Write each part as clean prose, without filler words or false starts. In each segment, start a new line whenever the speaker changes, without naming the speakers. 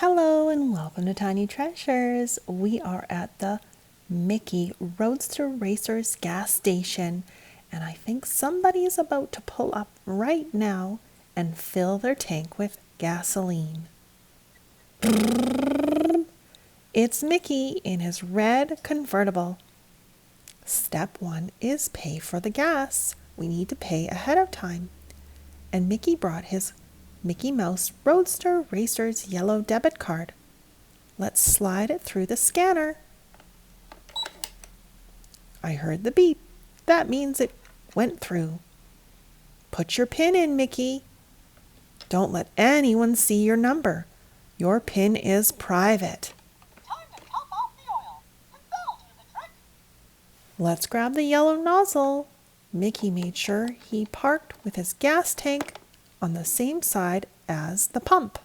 Hello and welcome to Tiny Treasures. We are at the Mickey Roadster Racers gas station, and I think somebody is about to pull up right now and fill their tank with gasoline. It's Mickey in his red convertible. Step 1 is pay for the gas. We need to pay ahead of time. And Mickey brought his Mickeymouse Roadster Racers yellow debit card. Let's slide it through the scanner. I heard the beep. That means it went through. Put your PIN in, Mickey. Don't let anyone see your number. Your PIN is private.
Time to top off the oil. And that'll do the trick.
Let's grab the yellow nozzle. Mickey made sure he parked with his gas tank on the same side as the pump.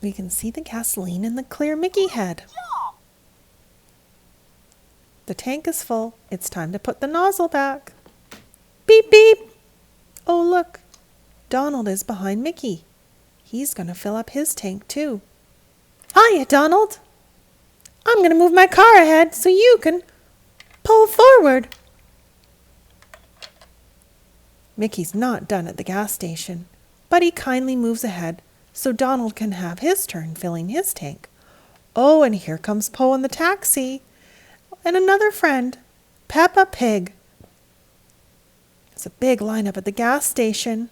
We can see the gasoline in the clear Mickey head. The tank is full. It's time to put the nozzle back. Beep, beep. Oh, look. Donald is behind Mickey. He's going to fill up his tank, too. Hiya, Donald. I'm going to move my car ahead so you can pull forward. Mickey's not done at the gas station, but he kindly moves ahead so Donald can have his turn filling his tank. Oh, and here comes Po in the taxi. And another friend, Peppa Pig. It's a big lineup at the gas station.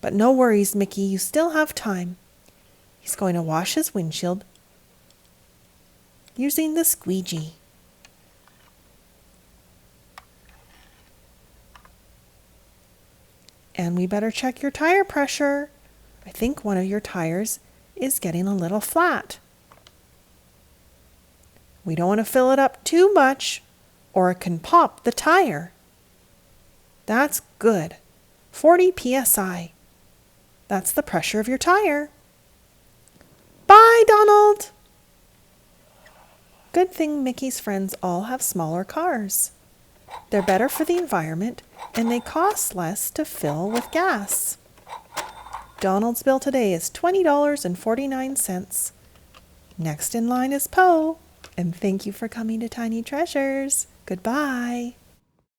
But no worries, Mickey, you still have time. He's going to wash his windshield using the squeegee. And we better check your tire pressure. I think one of your tires is getting a little flat. We don't want to fill it up too much or it can pop the tire. That's good. 40 psi. That's the pressure of your tire. Bye, Donald. Good thing Mickey's friends all have smaller cars. They're better for the environment and they cost less to fill with gas. Donald's bill today is $20.49. Next in line is Po. And thank you for coming to Tiny Treasures. Goodbye.